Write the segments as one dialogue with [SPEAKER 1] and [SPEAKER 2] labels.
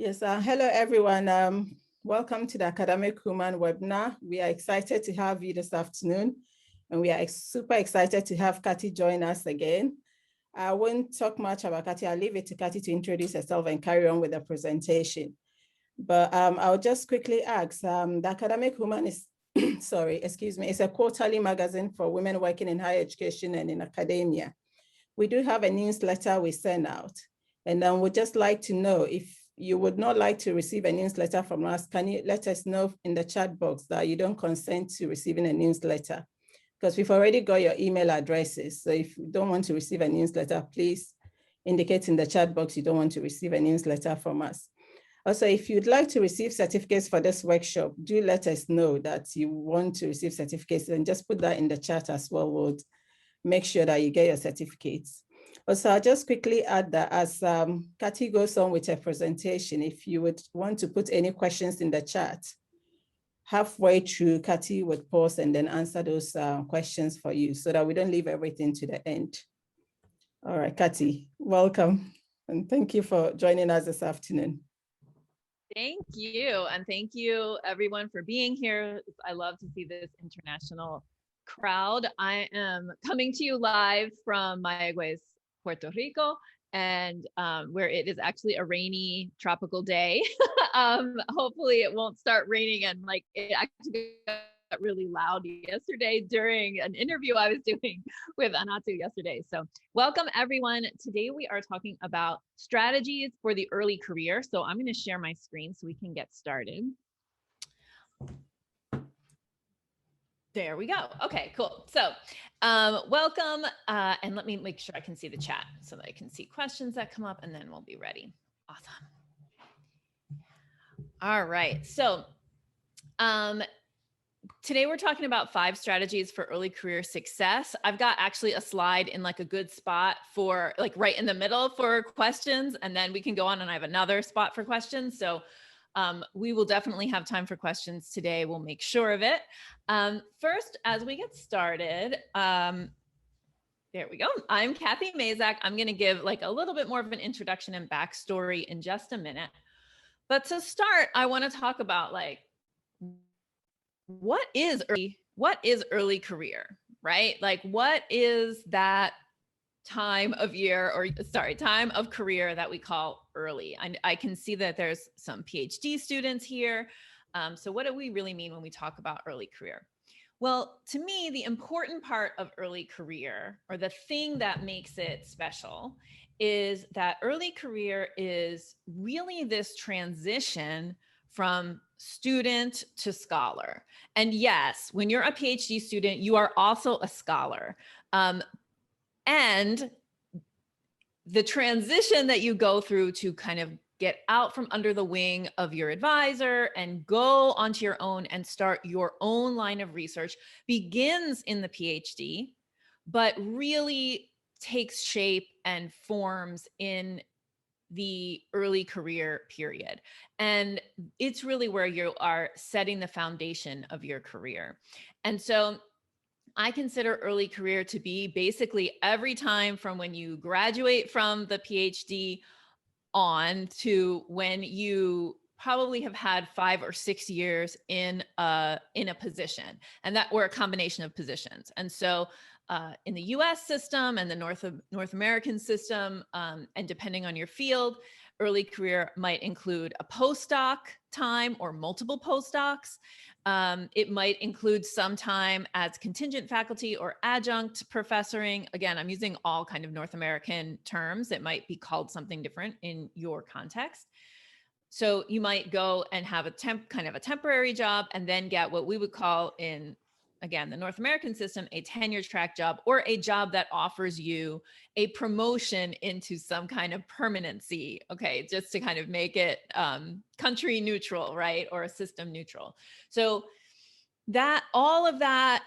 [SPEAKER 1] Yes, hello everyone. Welcome to the Academic Woman webinar. We are excited to have you this afternoon, and we are super excited to have Kathy join us again. I won't talk much about Kathy. I'll leave it to Kathy to introduce herself and carry on with the presentation. But I'll just quickly ask, the Academic Woman is, sorry, excuse me, it's a quarterly magazine for women working in higher education and in academia. We do have a newsletter we send out, and then we'd just like to know if you would not like to receive a newsletter from us, can you let us know in the chat box that you don't consent to receiving a newsletter? Because we've already got your email addresses. So if you don't want to receive a newsletter, please indicate in the chat box you don't want to receive a newsletter from us. Also, if you'd like to receive certificates for this workshop, do let us know that you want to receive certificates, and just put that in the chat as well. We'll make sure that you get your certificates. Also, I'll just quickly add that as Kathy goes on with her presentation, if you would want to put any questions in the chat, halfway through, Kathy would pause and then answer those questions for you so that we don't leave everything to the end. All right, Kathy, welcome. And thank you for joining us this afternoon.
[SPEAKER 2] Thank you. And thank you everyone for being here. I love to see this international crowd. I am coming to you live from Mayagüez, Puerto Rico, and where it is actually a rainy tropical day. Hopefully it won't start raining, and like it actually got really loud yesterday during an interview I was doing with Anatu yesterday. So welcome everyone. Today we are talking about strategies for the early career. So I'm going to share my screen so we can get started. There we go. Okay, cool. So welcome, and let me make sure I can see the chat so that I can see questions that come up, and then we'll be ready. Awesome. All right. So today we're talking about 5 strategies for early career success. I've got actually a slide in like a good spot for like right in the middle for questions, and then we can go on, and I have another spot for questions. So we will definitely have time for questions today. We'll make sure of it. First, as we get started, there we go. I'm Kathy Mazak. I'm going to give like a little bit more of an introduction and backstory in just a minute. But to start, I want to talk about like, what is early career, right? Like, what is that time of year, or sorry, time of career that we call early? I can see that there's some PhD students here. So what do we really mean when we talk about early career? Well, to me, the important part of early career, or the thing that makes it special, is that early career is really this transition from student to scholar. And yes, when you're a PhD student, you are also a scholar. And the transition that you go through to kind of get out from under the wing of your advisor and go onto your own and start your own line of research begins in the PhD, but really takes shape and forms in the early career period. And it's really where you are setting the foundation of your career. And so I consider early career to be basically every time from when you graduate from the PhD on to when you probably have had 5 or 6 years in a position, and that, or a combination of positions. And so in the US system and the North American system, and depending on your field, early career might include a postdoc time or multiple postdocs. It might include some time as contingent faculty or adjunct professoring. Again, I'm using all kind of North American terms. It might be called something different in your context. So you might go and have a temporary job, and then get what we would call in, again, the North American system, a tenure track job, or a job that offers you a promotion into some kind of permanency. Okay, just to kind of make it country neutral, right? Or a system neutral. So that, all of that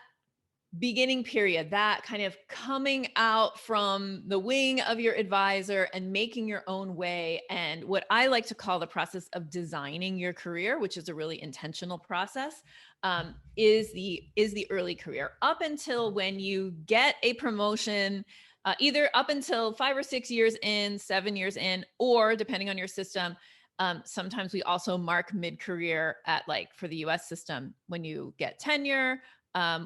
[SPEAKER 2] beginning period, that kind of coming out from the wing of your advisor and making your own way, and what I like to call the process of designing your career, which is a really intentional process, is the early career, up until when you get a promotion, either up until 5 or 6 years in, 7 years in, or depending on your system, Sometimes we also mark mid-career at, like, for the US system, when you get tenure,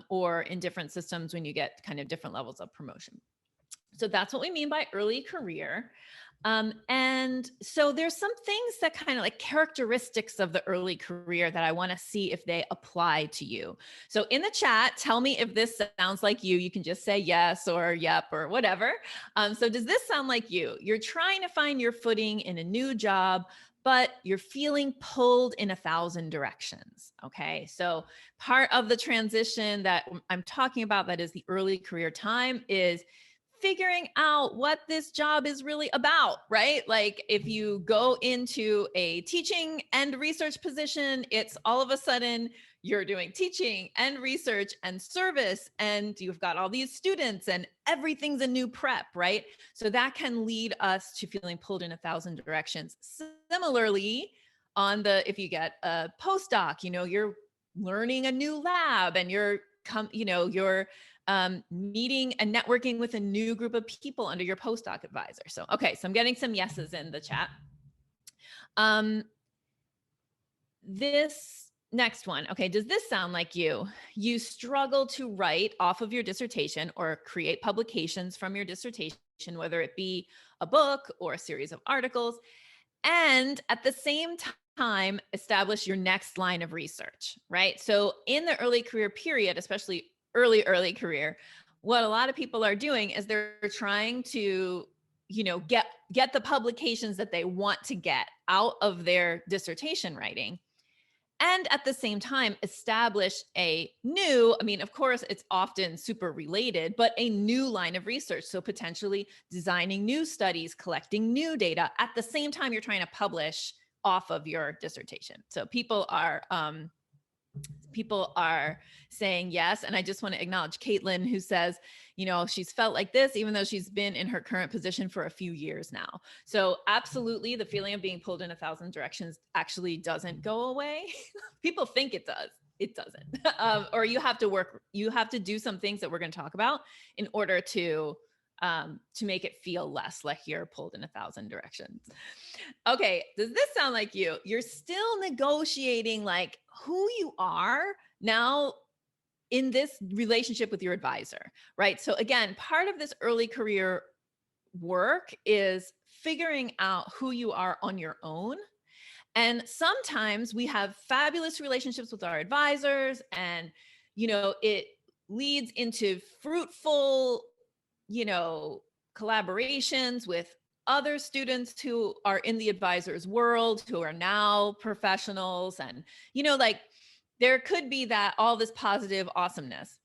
[SPEAKER 2] or in different systems when you get kind of different levels of promotion. So that's what we mean by early career. And so there's some things that kind of like characteristics of the early career that I want to see if they apply to you. So in the chat, tell me if this sounds like you. You can just say yes or yep or whatever. So does this sound like you? You're trying to find your footing in a new job, but you're feeling pulled in 1,000 directions. Okay. So part of the transition that I'm talking about, that is the early career time, is figuring out what this job is really about, right? Like if you go into a teaching and research position, it's all of a sudden you're doing teaching and research and service, and you've got all these students and everything's a new prep, right? So that can lead us to feeling pulled in 1,000 directions. Similarly, if you get a postdoc, you're learning a new lab and you're meeting and networking with a new group of people under your postdoc advisor. So, okay, so I'm getting some yeses in the chat. This next one. Okay, does this sound like you? You struggle to write off of your dissertation or create publications from your dissertation, whether it be a book or a series of articles, and at the same time, establish your next line of research, right? So in the early career period, especially early career, what a lot of people are doing is they're trying to, get the publications that they want to get out of their dissertation writing. And at the same time, establish a new, of course, it's often super related, but a new line of research. So potentially designing new studies, collecting new data at the same time you're trying to publish off of your dissertation. So people are saying yes. And I just want to acknowledge Caitlin, who says, she's felt like this, even though she's been in her current position for a few years now. So absolutely, the feeling of being pulled in 1,000 directions actually doesn't go away. People think it does. It doesn't. Or you have to do some things that we're going to talk about in order to make it feel less like you're pulled in 1,000 directions. Okay, does this sound like you? You're still negotiating like who you are now in this relationship with your advisor, right? So again, part of this early career work is figuring out who you are on your own. And sometimes we have fabulous relationships with our advisors, and it leads into fruitful collaborations with other students who are in the advisor's world, who are now professionals. And, there could be that all this positive awesomeness.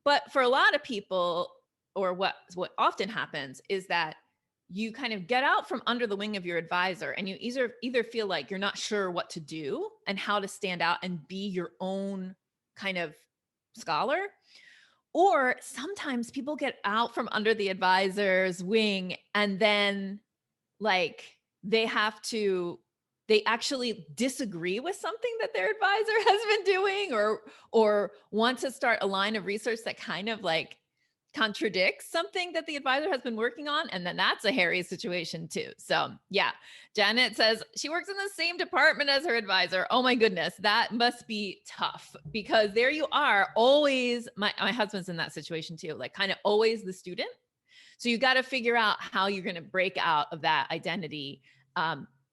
[SPEAKER 2] But for a lot of people, or what often happens is that you kind of get out from under the wing of your advisor, and you either feel like you're not sure what to do and how to stand out and be your own kind of scholar. Or sometimes people get out from under the advisor's wing, and then they actually disagree with something that their advisor has been doing, or want to start a line of research that kind of contradicts something that the advisor has been working on. And then that's a hairy situation too. So yeah, Janet says she works in the same department as her advisor. Oh my goodness, that must be tough, because there you are, always, my husband's in that situation too, kind of always the student. So you got to figure out how you're going to break out of that identity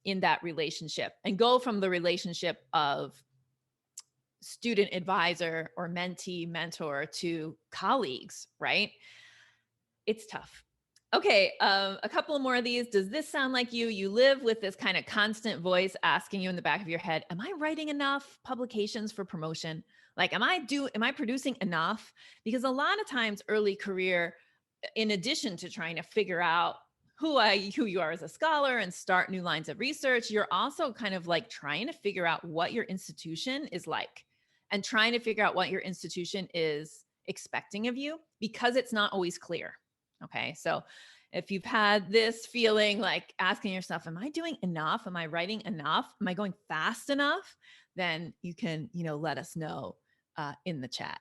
[SPEAKER 2] in that relationship, and go from the relationship of student advisor or mentee mentor to colleagues, right? It's tough. Okay, a couple more of these. Does this sound like you? You live with this kind of constant voice asking you in the back of your head, am I writing enough publications for promotion? Am I producing enough? Because a lot of times early career, in addition to trying to figure out who you are as a scholar and start new lines of research, you're also kind of trying to figure out what your institution is like, and trying to figure out what your institution is expecting of you, because it's not always clear. Okay. So if you've had this feeling, asking yourself, am I doing enough? Am I writing enough? Am I going fast enough? Then you can, let us know in the chat.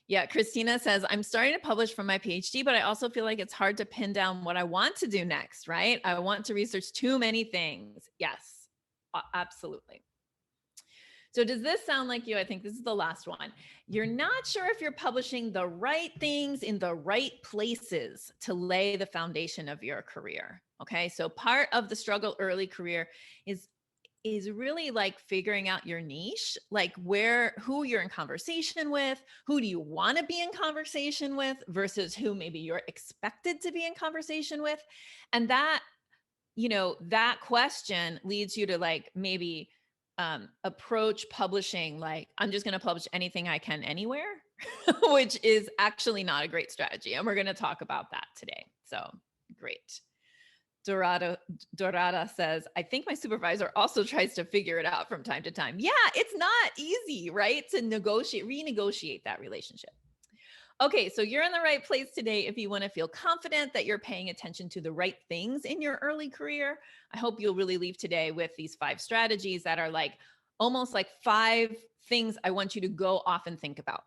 [SPEAKER 2] Yeah, Christina says, I'm starting to publish from my PhD, but I also feel like it's hard to pin down what I want to do next, right? I want to research too many things. Yes. Absolutely. So does this sound like you? I think this is the last one. You're not sure if you're publishing the right things in the right places to lay the foundation of your career. Okay. So part of the struggle early career is really like figuring out your niche, like who you're in conversation with, who do you want to be in conversation with versus who maybe you're expected to be in conversation with. And that, that question leads you to like maybe approach publishing like, I'm just going to publish anything I can anywhere, which is actually not a great strategy. And we're going to talk about that today. So great. Dorada says, I think my supervisor also tries to figure it out from time to time. Yeah, it's not easy, right? To renegotiate that relationship. Okay, so you're in the right place today if you want to feel confident that you're paying attention to the right things in your early career. I hope you'll really leave today with these 5 strategies that are like almost like 5 things I want you to go off and think about.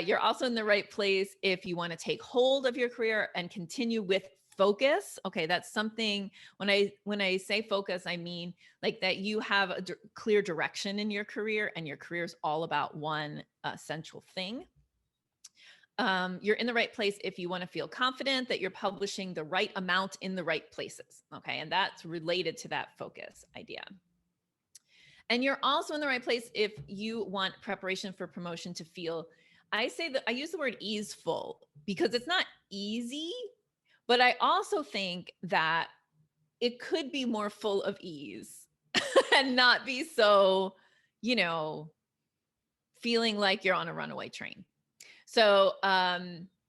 [SPEAKER 2] You're also in the right place if you want to take hold of your career and continue with focus. Okay, that's something when I say focus, I mean like that you have a clear direction in your career and your career is all about one central thing. You're in the right place if you want to feel confident that you're publishing the right amount in the right places. Okay, and that's related to that focus idea. And you're also in the right place if you want preparation for promotion to feel, I use the word easeful because it's not easy, but I also think that it could be more full of ease and not be so, feeling like you're on a runaway train. So,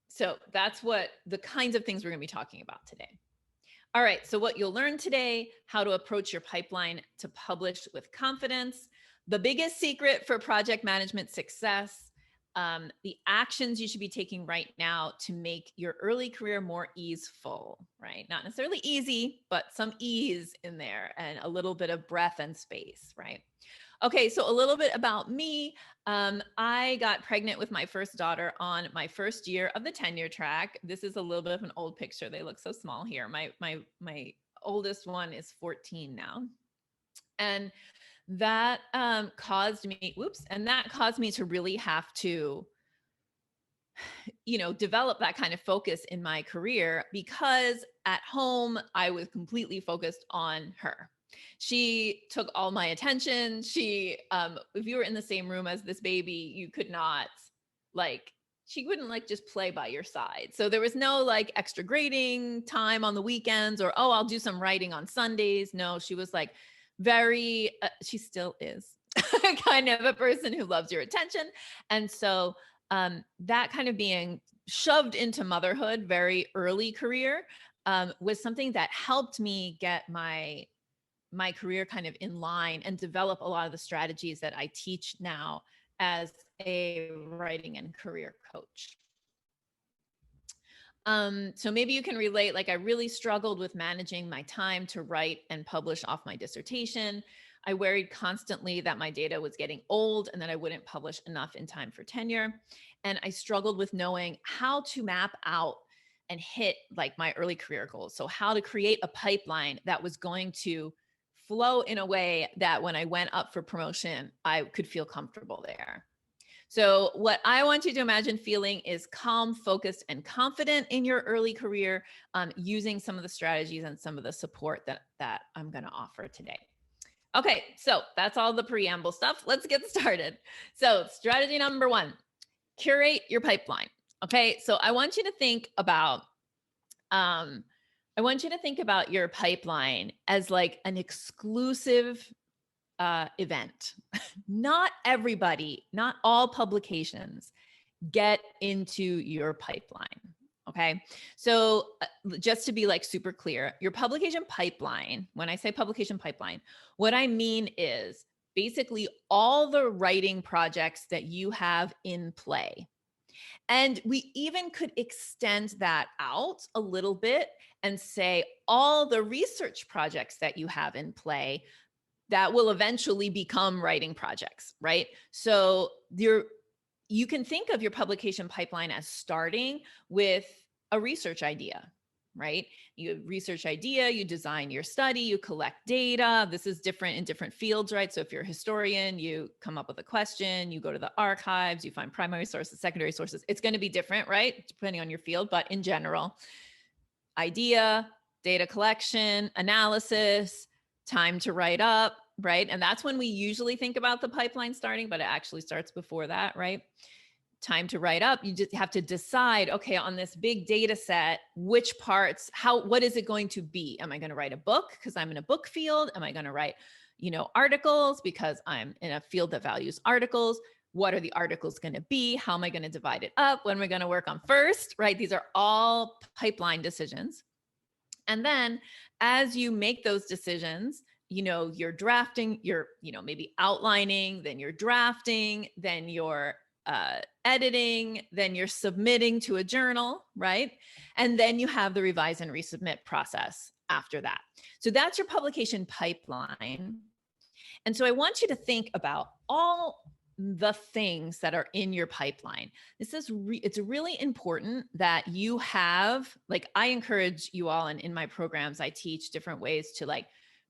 [SPEAKER 2] so that's what the kinds of things we're going to be talking about today. All right. So what you'll learn today, how to approach your pipeline to publish with confidence, the biggest secret for project management success, the actions you should be taking right now to make your early career more easeful, right? Not necessarily easy, but some ease in there and a little bit of breath and space, right? Okay, so a little bit about me. I got pregnant with my first daughter on my first year of the tenure track. This is a little bit of an old picture. They look so small here. My oldest one is 14 now. And that caused me to really have to, develop that kind of focus in my career because at home I was completely focused on her. She took all my attention. She, if you were in the same room as this baby, you could not she wouldn't just play by your side. So there was no extra grading time on the weekends or, oh, I'll do some writing on Sundays. No, she was very, she still is kind of a person who loves your attention. And so that kind of being shoved into motherhood, very early career, was something that helped me get my career kind of in line and develop a lot of the strategies that I teach now as a writing and career coach. So maybe you can relate, I really struggled with managing my time to write and publish off my dissertation. I worried constantly that my data was getting old and that I wouldn't publish enough in time for tenure. And I struggled with knowing how to map out and hit my early career goals. So how to create a pipeline that was going to flow in a way that when I went up for promotion, I could feel comfortable there. So what I want you to imagine feeling is calm, focused, and confident in your early career, using some of the strategies and some of the support that I'm going to offer today. Okay, so that's all the preamble stuff. Let's get started. So strategy number 1, curate your pipeline. Okay, so I want you to think about your pipeline as an exclusive event. Not everybody, not all publications get into your pipeline. Okay. So just to be super clear, your publication pipeline, when I say publication pipeline, what I mean is basically all the writing projects that you have in play. And we even could extend that out a little bit and say all the research projects that you have in play that will eventually become writing projects, right? So you can think of your publication pipeline as starting with a research idea, right? You have research idea, you design your study, you collect data. This is different in different fields, right? So if you're a historian, you come up with a question, you go to the archives, you find primary sources, secondary sources. It's going to be different, right? Depending on your field, but in general, idea, data collection, analysis, time to write up, right? And that's when we usually think about the pipeline starting, but it actually starts before that, right? Time to write up, you just have to decide, okay, on this big data set, which parts, what is it going to be? Am I going to write a book because I'm in a book field? Am I going to write, articles because I'm in a field that values articles? What are the articles going to be? How am I going to divide it up? When am I going to work on first, right? These are all pipeline decisions. And then as you make those decisions, you're drafting, you're, maybe outlining, then you're drafting, then you're editing, then you're submitting to a journal, right? And then you have the revise and resubmit process after that. So that's your publication pipeline. And so I want you to think about all the things that are in your pipeline. It's really important that you have, I encourage you all, and in my programs, I teach different ways to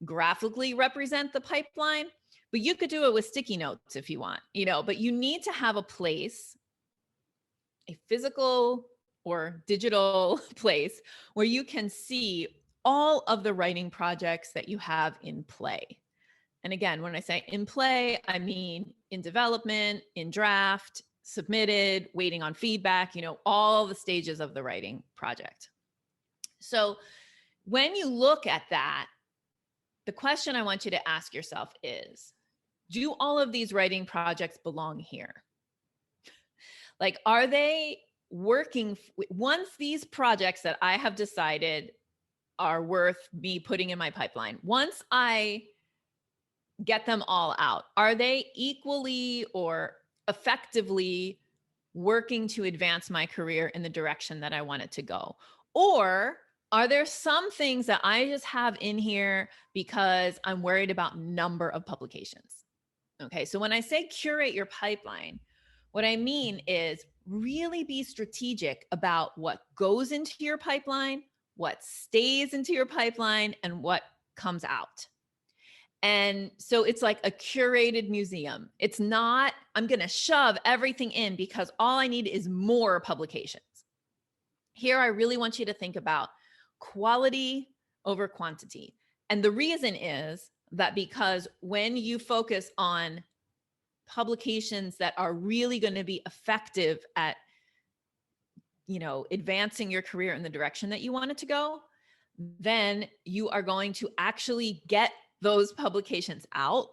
[SPEAKER 2] graphically represent the pipeline, but you could do it with sticky notes if you want, but you need to have a place, a physical or digital place where you can see all of the writing projects that you have in play. And again, when I say in play, I mean in development, in draft, submitted, waiting on feedback, all the stages of the writing project. So when you look at that, the question I want you to ask yourself is, do all of these writing projects belong here? Are they working once these projects that I have decided are worth me putting in my pipeline? Once I get them all out, are they equally or effectively working to advance my career in the direction that I want it to go? Or are there some things that I just have in here because I'm worried about number of publications? Okay, so when I say curate your pipeline, what I mean is really be strategic about what goes into your pipeline, what stays into your pipeline, and what comes out. And so it's like a curated museum. It's not, I'm going to shove everything in because all I need is more publications. Here, I really want you to think about quality over quantity. And the reason is that because when you focus on publications that are really going to be effective at, advancing your career in the direction that you want it to go, then you are going to actually get those publications out,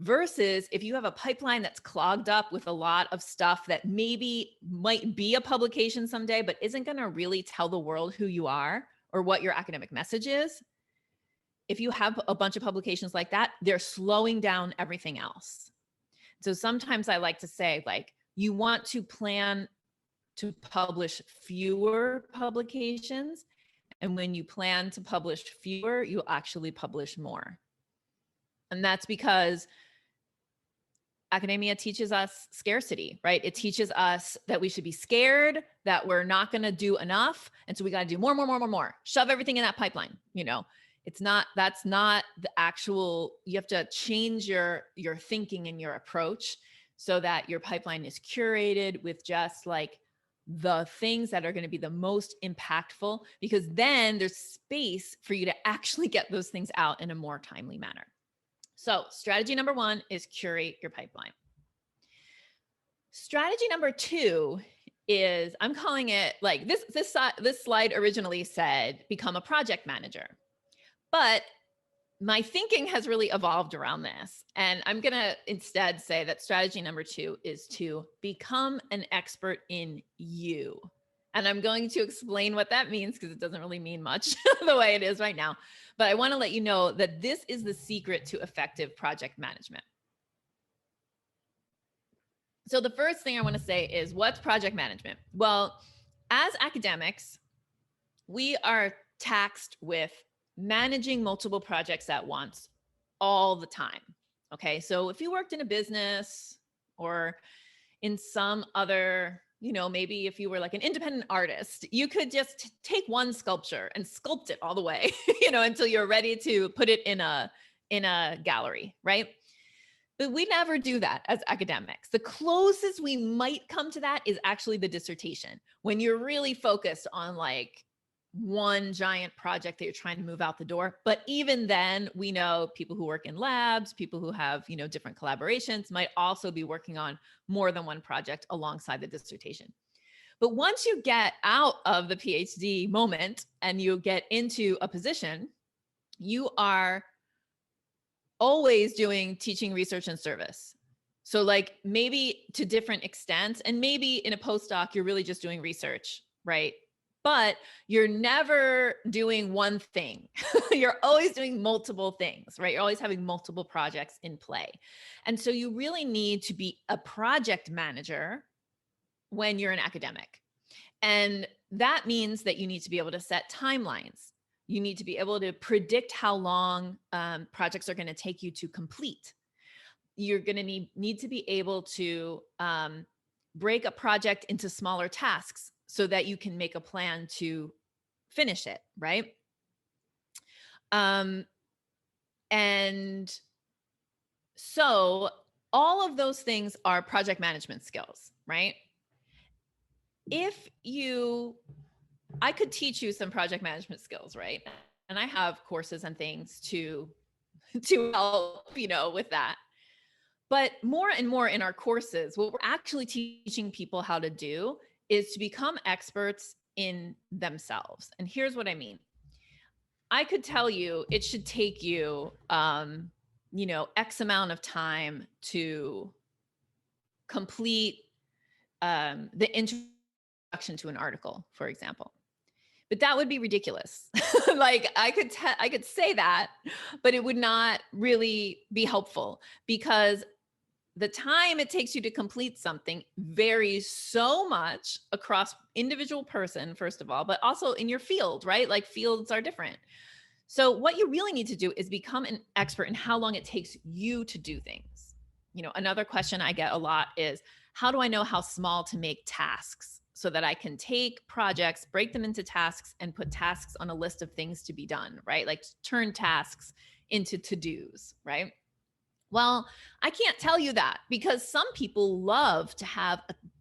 [SPEAKER 2] versus if you have a pipeline that's clogged up with a lot of stuff that maybe might be a publication someday, but isn't going to really tell the world who you are or what your academic message is. If you have a bunch of publications like that, they're slowing down everything else. So sometimes I like to say, you want to plan to publish fewer publications. And when you plan to publish fewer, you'll actually publish more. And that's because academia teaches us scarcity, right? It teaches us that we should be scared, that we're not going to do enough. And so we got to do more, shove everything in that pipeline. That's not the actual, you have to change your thinking and your approach so that your pipeline is curated with just the things that are going to be the most impactful, because then there's space for you to actually get those things out in a more timely manner. So strategy number 1 is curate your pipeline. Strategy number 2 is, I'm calling it this slide originally said, become a project manager. But my thinking has really evolved around this. And I'm going to instead say that strategy number 2 is to become an expert in you. And I'm going to explain what that means because it doesn't really mean much the way it is right now. But I want to let you know that this is the secret to effective project management. So the first thing I want to say is, what's project management? Well, as academics, we are taxed with managing multiple projects at once all the time. Okay, so if you worked in a business or in some other maybe if you were like an independent artist, you could just take one sculpture and sculpt it all the way, until you're ready to put it in a gallery, right? But we never do that as academics. The closest we might come to that is actually the dissertation, when you're really focused on like one giant project that you're trying to move out the door. But even then, we know people who work in labs, people who have, different collaborations might also be working on more than one project alongside the dissertation. But once you get out of the PhD moment and you get into a position, you are always doing teaching, research, and service. So like maybe to different extents, and maybe in a postdoc, you're really just doing research, right? But you're never doing one thing. You're always doing multiple things, right? You're always having multiple projects in play. And so you really need to be a project manager when you're an academic. And that means that you need to be able to set timelines. You need to be able to predict how long projects are going to take you to complete. You're going to need to be able to break a project into smaller tasks so that you can make a plan to finish it, right? And so all of those things are project management skills, right? I could teach you some project management skills, right? And I have courses and things to help, with that. But more and more in our courses, what we're actually teaching people how to do is to become experts in themselves. And here's what I mean. I could tell you it should take you, X amount of time to complete the introduction to an article, for example. But that would be ridiculous. Like I could say that, but it would not really be helpful, because the time it takes you to complete something varies so much across individual person, first of all, but also in your field, right? Like fields are different. So what you really need to do is become an expert in how long it takes you to do things. Another question I get a lot is, how do I know how small to make tasks so that I can take projects, break them into tasks, and put tasks on a list of things to be done, right? Like turn tasks into to-dos, right? Well, I can't tell you that, because some people love to have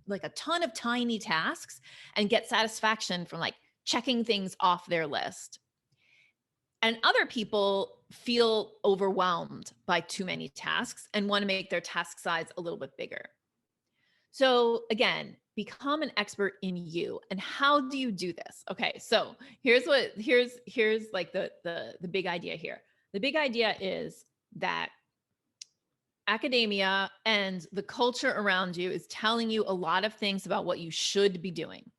[SPEAKER 2] a ton of tiny tasks and get satisfaction from like checking things off their list. And other people feel overwhelmed by too many tasks and want to make their task size a little bit bigger. So again, become an expert in you. And how do you do this? Okay, so here's like the big idea here. The big idea is that academia and the culture around you is telling you a lot of things about what you should be doing,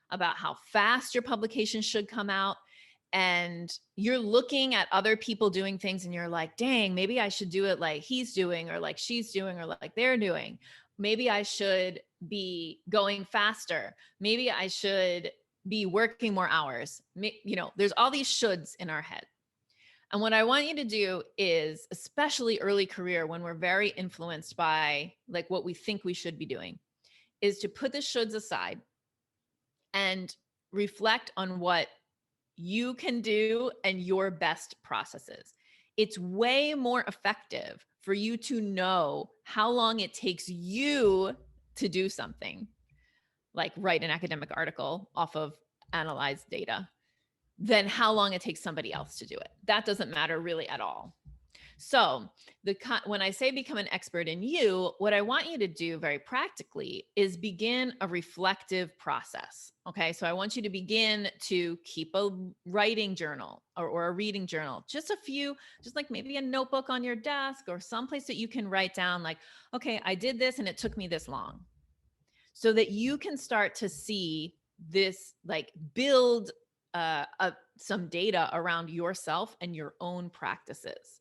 [SPEAKER 2] about how fast your publication should come out. And you're looking at other people doing things and you're like, dang, maybe I should do it like he's doing, or like she's doing, or like they're doing. Maybe I should be going faster. Maybe I should be working more hours. There's all these shoulds in our head. And what I want you to do is, especially early career, when we're very influenced by like what we think we should be doing, is to put the shoulds aside and reflect on what you can do and your best processes. It's way more effective for you to know how long it takes you to do something, like write an academic article off of analyzed data, than how long it takes somebody else to do it. That doesn't matter really at all. So when I say become an expert in you, what I want you to do very practically is begin a reflective process. Okay, so I want you to begin to keep a writing journal or a reading journal, just like maybe a notebook on your desk or someplace that you can write down like, okay, I did this and it took me this long. So that you can start to see this, like build some data around yourself and your own practices.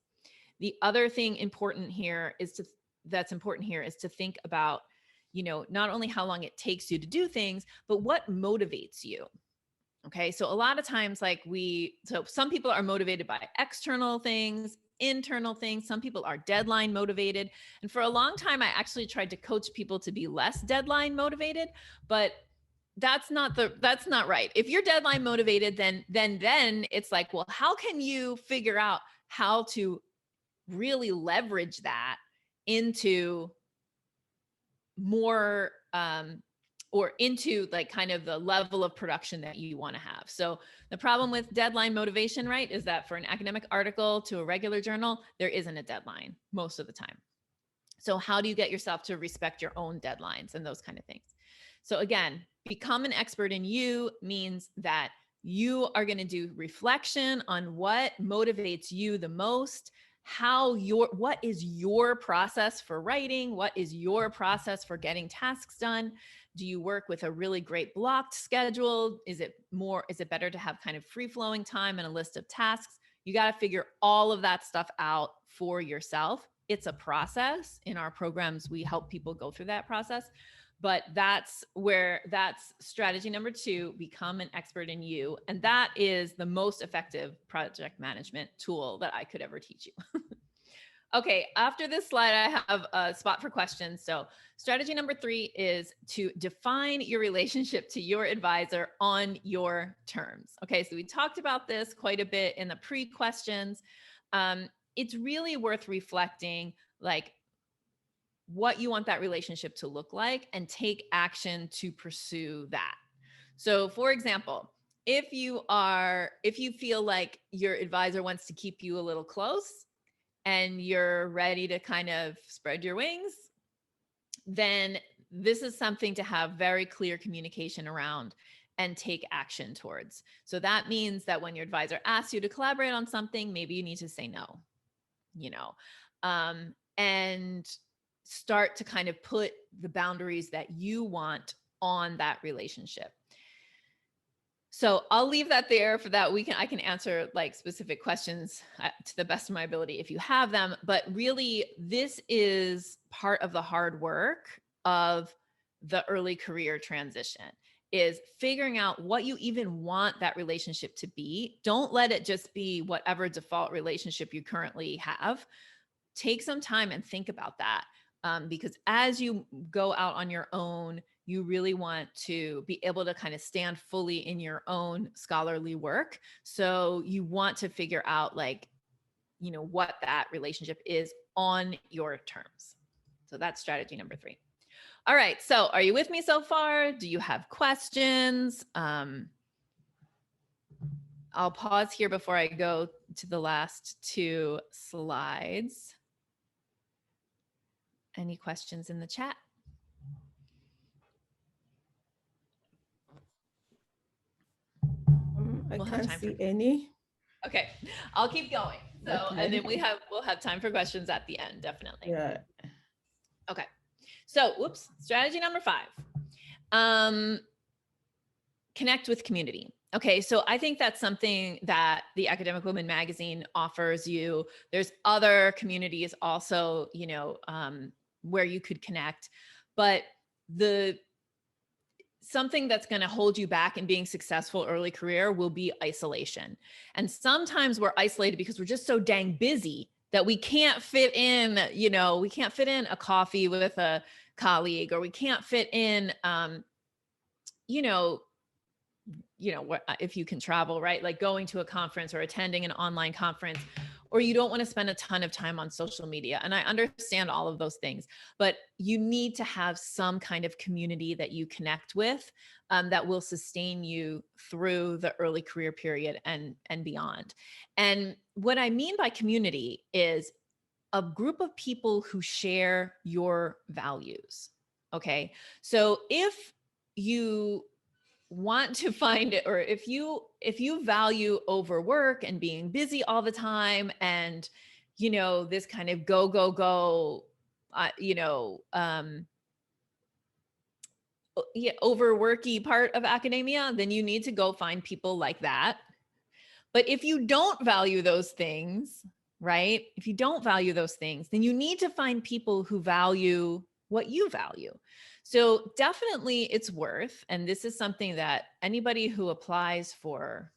[SPEAKER 2] The other thing important here is to think about, not only how long it takes you to do things, but what motivates you. Okay. So a lot of times, so some people are motivated by external things, internal thing. Some people are deadline motivated. And for a long time, I actually tried to coach people to be less deadline motivated, but that's not right. If you're deadline motivated, then it's like, well, how can you figure out how to really leverage that into more or into like kind of the level of production that you want to have. So the problem with deadline motivation, right, is that for an academic article to a regular journal, there isn't a deadline most of the time. So how do you get yourself to respect your own deadlines and those kind of things? So again, become an expert in you means that you are going to do reflection on what motivates you the most, what is your process for writing? What is your process for getting tasks done? Do you work with a really great blocked schedule? Is it better to have kind of free flowing time and a list of tasks? You got to figure all of that stuff out for yourself. It's a process. In our programs, we help people go through that process. But that's strategy number 2, become an expert in you. And that is the most effective project management tool that I could ever teach you. Okay, after this slide, I have a spot for questions. So strategy number 3 is to define your relationship to your advisor on your terms. Okay, so we talked about this quite a bit in the pre-questions. It's really worth reflecting, like, what you want that relationship to look like and take action to pursue that. So for example, if you feel like your advisor wants to keep you a little close and you're ready to kind of spread your wings, then this is something to have very clear communication around and take action towards. So that means that when your advisor asks you to collaborate on something, maybe you need to say no, and start to kind of put the boundaries that you want on that relationship. So I'll leave that there for that. I can answer like specific questions to the best of my ability if you have them, but really this is part of the hard work of the early career transition, is figuring out what you even want that relationship to be. Don't let it just be whatever default relationship you currently have. Take some time and think about that. Because as you go out on your own, you really want to be able to kind of stand fully in your own scholarly work. So you want to figure out what that relationship is on your terms. So that's strategy number 3. All right. So are you with me so far? Do you have questions? I'll pause here before I go to the last 2 slides. Any questions in the chat?
[SPEAKER 1] I can't see any.
[SPEAKER 2] Okay, I'll keep going. So, okay. And then we'll have time for questions at the end, definitely.
[SPEAKER 1] Yeah.
[SPEAKER 2] Okay. So, strategy number 5. Connect with community. Okay, so I think that's something that the Academic Women magazine offers you. There's other communities also, where you could connect, but something that's going to hold you back in being successful early career will be isolation. And sometimes we're isolated because we're just so dang busy that we can't fit in, a coffee with a colleague, or we can't fit in, if you can travel, right? Like going to a conference or attending an online conference, or you don't want to spend a ton of time on social media. And I understand all of those things, but you need to have some kind of community that you connect with, that will sustain you through the early career period and beyond. And what I mean by community is a group of people who share your values. Okay. So if you want to find it, or if you value overwork and being busy all the time, and this kind of go overworky part of academia, then you need to go find people like that. But if you don't value those things, right? If you don't value those things, then you need to find people who value what you value. So definitely it's worth, and this is something that anybody who applies for,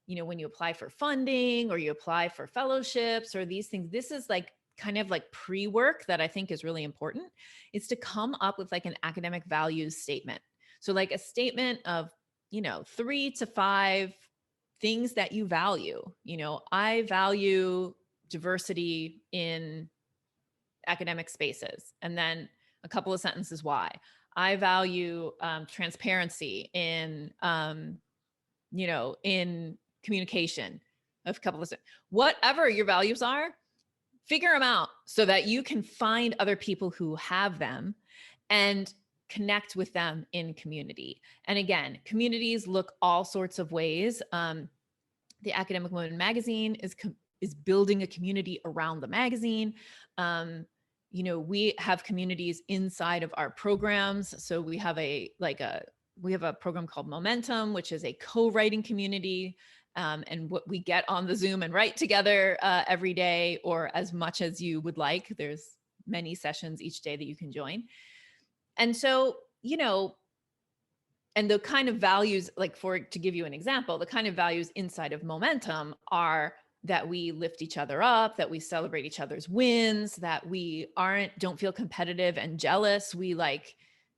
[SPEAKER 2] when you apply for funding or you apply for fellowships or these things, this is like kind of like pre-work that I think is really important, is to come up with like an academic values statement. So like a statement of, 3 to 5 things that you value. I value diversity in academic spaces. And then a couple of sentences why. I value transparency in, in communication. A couple of whatever your values are, figure them out so that you can find other people who have them and connect with them in community. And again, communities look all sorts of ways. The Academic Women magazine is building a community around the magazine. We have communities inside of our programs. So we have a program called Momentum, which is a co-writing community. And what we get on the Zoom and write together every day, or as much as you would like. There's many sessions each day that you can join. And so, and the kind of values, to give you an example, the kind of values inside of Momentum are that we lift each other up, that we celebrate each other's wins, that we don't feel competitive and jealous. We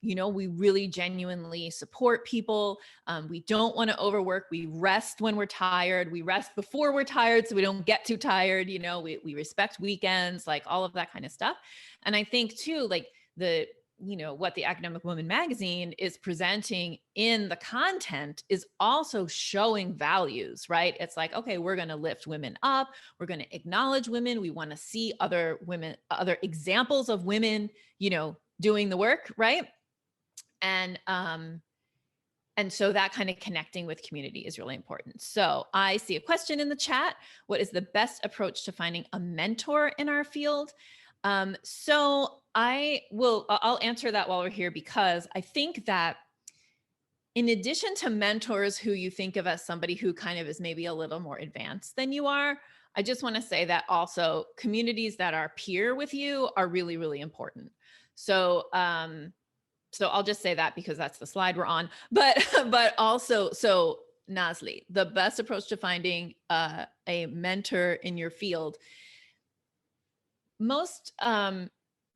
[SPEAKER 2] we really genuinely support people. We don't want to overwork. We rest when we're tired. We rest before we're tired so we don't get too tired. We respect weekends, like all of that kind of stuff. And I think too, what the Academic Women magazine is presenting in the content is also showing values, right? It's like, okay, we're going to lift women up. We're going to acknowledge women. We want to see other women, other examples of women, doing the work, right? And so that kind of connecting with community is really important. So I see a question in the chat. What is the best approach to finding a mentor in our field? So I'll answer that while we're here, because I think that in addition to mentors who you think of as somebody who kind of is maybe a little more advanced than you are, I just want to say that also communities that are peer with you are really, really important. So, so I'll just say that because that's the slide we're on, but also, so Nazli, the best approach to finding a mentor in your field, most,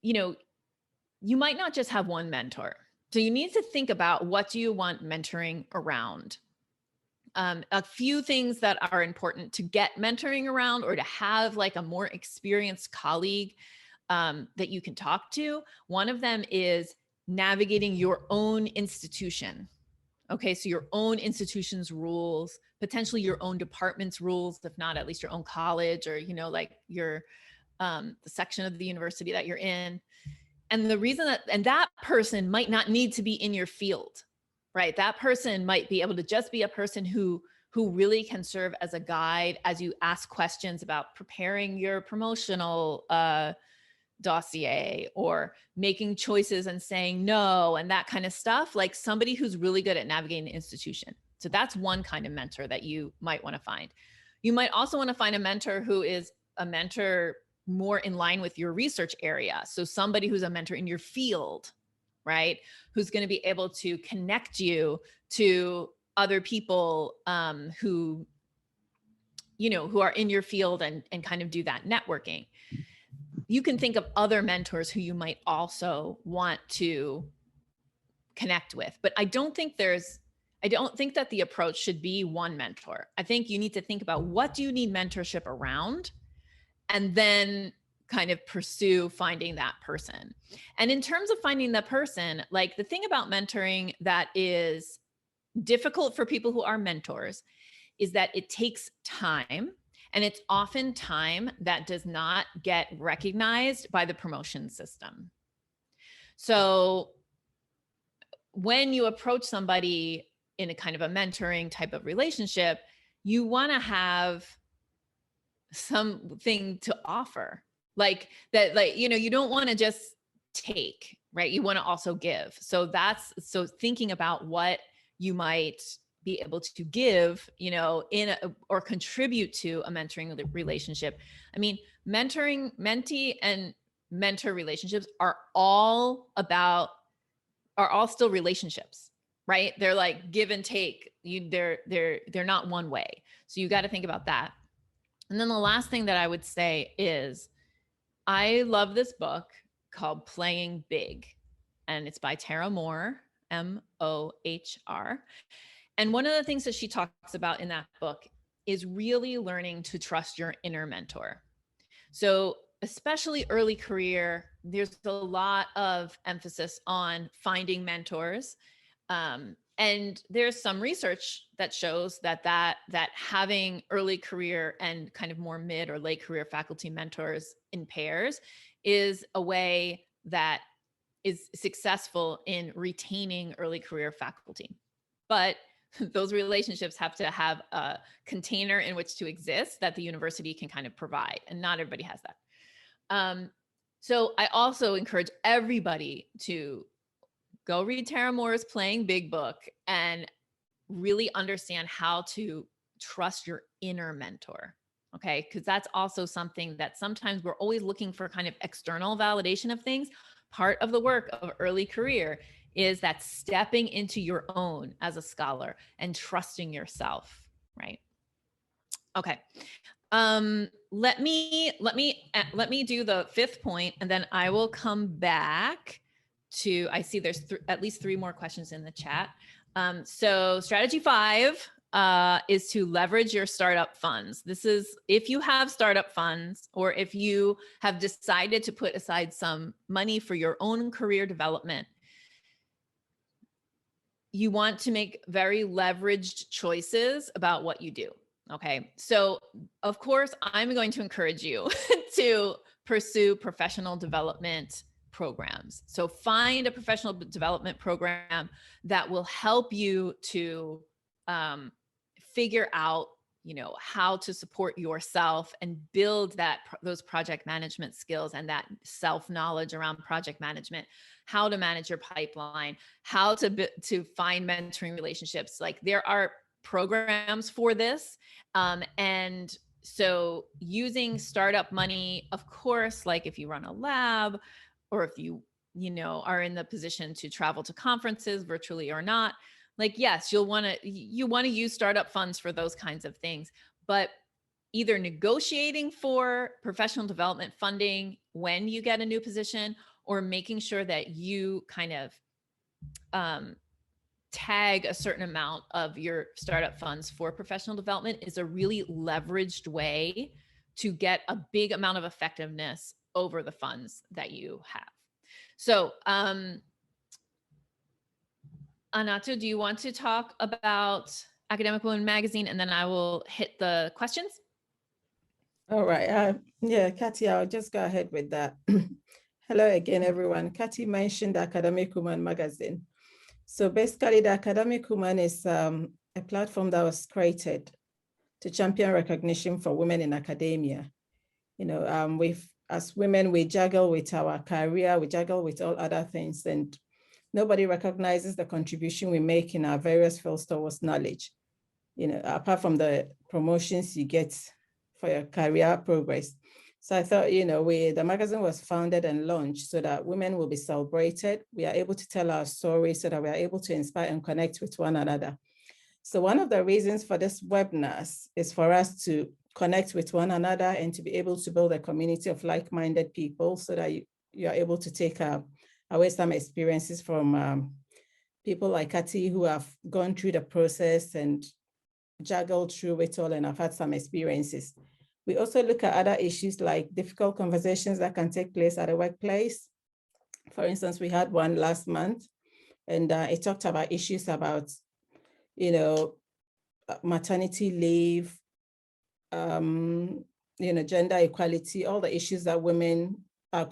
[SPEAKER 2] you might not just have one mentor. So you need to think about, what do you want mentoring around? A few things that are important to get mentoring around, or to have like a more experienced colleague that you can talk to. One of them is navigating your own institution. Okay, so your own institution's rules, potentially your own department's rules, if not at least your own college, or your the section of the university that you're in. And the reason that person might not need to be in your field, right? That person might be able to just be a person who really can serve as a guide as you ask questions about preparing your promotional dossier, or making choices and saying no, and that kind of stuff, like somebody who's really good at navigating the institution. So that's one kind of mentor that you might want to find. You might also want to find a mentor who is a mentor more in line with your research area. So somebody who's a mentor in your field, right? Who's going to be able to connect you to other people who are in your field, and kind of do that networking. You can think of other mentors who you might also want to connect with, but I don't think that the approach should be one mentor. I think you need to think about, what do you need mentorship around? And then kind of pursue finding that person. And in terms of finding the person, like the thing about mentoring that is difficult for people who are mentors is that it takes time, and it's often time that does not get recognized by the promotion system. So when you approach somebody in a kind of a mentoring type of relationship, you want to have something to offer, like that, you don't want to just take, right? You want to also give. So thinking about what you might be able to give, or contribute to a mentoring relationship. I mean, mentee and mentor relationships are all still relationships, right? They're like give and take. They're not one way. So you got to think about that. And then the last thing that I would say is I love this book called Playing Big, and it's by Tara Mohr, Mohr. And one of the things that she talks about in that book is really learning to trust your inner mentor. So especially early career, there's a lot of emphasis on finding mentors. And there's some research that shows that having early career and kind of more mid or late career faculty mentors in pairs is a way that is successful in retaining early career faculty. But those relationships have to have a container in which to exist that the university can kind of provide, and not everybody has that. So I also encourage everybody to go read Tara Mohr's Playing Big book and really understand how to trust your inner mentor. Okay. Because that's also something that sometimes we're always looking for kind of external validation of things. Part of the work of early career is that stepping into your own as a scholar and trusting yourself. Right. Okay. Let me do the fifth point, and then I will come back to, I see there's at least 3 more questions in the chat. So strategy 5 is to leverage your startup funds. This is if you have startup funds, or if you have decided to put aside some money for your own career development, you want to make very leveraged choices about what you do. Okay. So of course, I'm going to encourage you to pursue professional development programs. So find a professional development program that will help you to figure out, how to support yourself and build those project management skills and that self-knowledge around project management, how to manage your pipeline, how to find mentoring relationships. Like there are programs for this. And so using startup money, of course, like if you run a lab, or if you are in the position to travel to conferences virtually or not, like, yes, you want to use startup funds for those kinds of things, but either negotiating for professional development funding when you get a new position, or making sure that you kind of tag a certain amount of your startup funds for professional development is a really leveraged way to get a big amount of effectiveness over the funds that you have. So, Anatu, do you want to talk about Academic Women Magazine, and then I will hit the questions?
[SPEAKER 1] All right. Yeah, Katy, I'll just go ahead with that. Hello again, everyone. Katy mentioned Academic Women Magazine. So basically, the Academic Woman is a platform that was created to champion recognition for women in academia. As women, we juggle with our career, we juggle with all other things, and nobody recognizes the contribution we make in our various fields towards knowledge, apart from the promotions you get for your career progress. So I thought, the magazine was founded and launched so that women will be celebrated. We are able to tell our story so that we are able to inspire and connect with one another. So one of the reasons for this webinars is for us to connect with one another and to be able to build a community of like-minded people so that you are able to take away some experiences from people like Katy who have gone through the process and juggled through it all and have had some experiences. We also look at other issues like difficult conversations that can take place at a workplace. For instance, we had one last month, and it talked about issues about, maternity leave, gender equality, all the issues that women are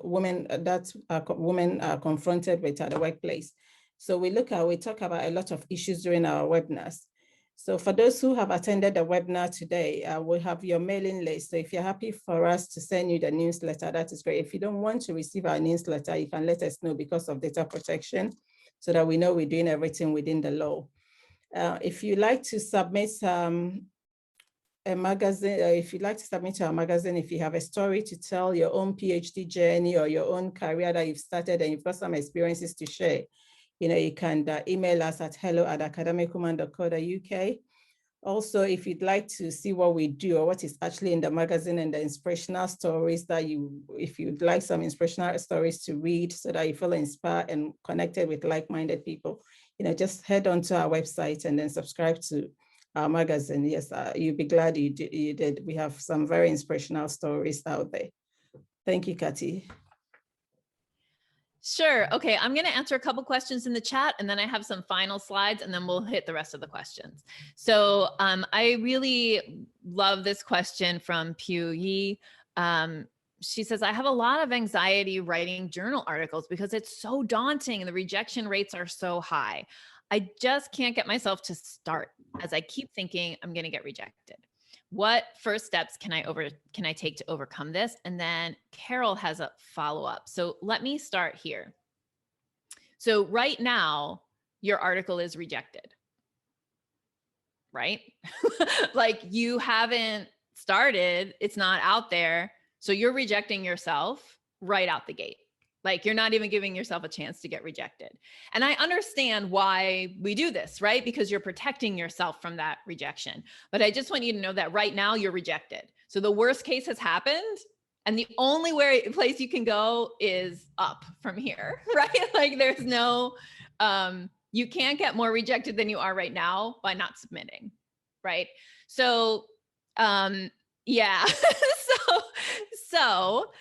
[SPEAKER 1] confronted with at the workplace. So we talk about a lot of issues during our webinars. So for those who have attended the webinar today, we'll have your mailing list. So if you're happy for us to send you the newsletter, that is great. If you don't want to receive our newsletter, you can let us know because of data protection so that we know we're doing everything within the law. If you like to submit a magazine, if you'd like to submit to our magazine, if you have a story to tell, your own PhD journey or your own career that you've started and you've got some experiences to share, you can email us at hello@academicwoman.co.uk. Also, if you'd like to see what we do or what is actually in the magazine and the inspirational stories if you'd like some inspirational stories to read so that you feel inspired and connected with like-minded people, just head on to our website and then subscribe to our magazine. Yes, you'll be glad you did. We have some very inspirational stories out there. Thank you, Kati.
[SPEAKER 2] Sure. Okay. I'm going to answer a couple questions in the chat, and then I have some final slides, and then we'll hit the rest of the questions. So I really love this question from Pyu Yi. She says, I have a lot of anxiety writing journal articles because it's so daunting and the rejection rates are so high. I just can't get myself to start as I keep thinking I'm going to get rejected. What first steps can I take to overcome this? And then Carol has a follow-up. So let me start here. So right now, your article is rejected, right? Like you haven't started, it's not out there. So you're rejecting yourself right out the gate. Like you're not even giving yourself a chance to get rejected. And I understand why we do this, right? Because you're protecting yourself from that rejection. But I just want you to know that right now you're rejected. So the worst case has happened. And the only place you can go is up from here, right? Like there's no, you can't get more rejected than you are right now by not submitting, right? So, yeah. so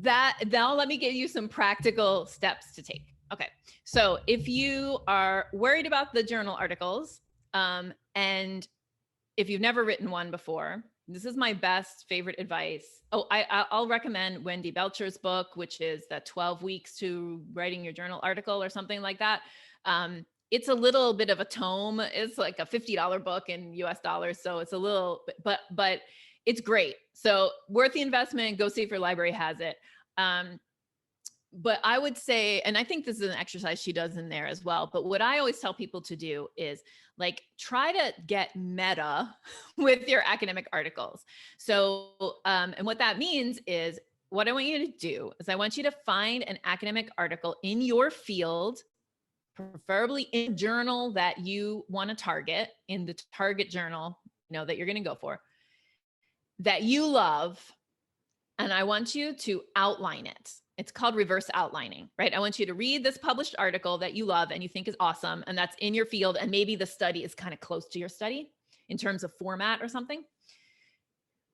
[SPEAKER 2] that now let me give you some practical steps to take. Okay. So if you are worried about the journal articles, and if you've never written one before, this is my best favorite advice. Oh, I'll recommend Wendy Belcher's book, which is the 12 weeks to writing your journal article or something like that. It's a little bit of a tome. It's like a $50 book in US dollars. So it's a little, but it's great. So worth the investment. Go see if your library has it. But I would say, and I think this is an exercise she does in there as well, but what I always tell people to do is like, try to get meta with your academic articles. So, and what that means is what I want you to do is I want you to find an academic article in your field, preferably in a journal that you want to target, in the target journal, that you're going to go for, that you love. And I want you to outline it. It's called reverse outlining, right? I want you to read this published article that you love and you think is awesome, and that's in your field, and maybe the study is kind of close to your study in terms of format or something.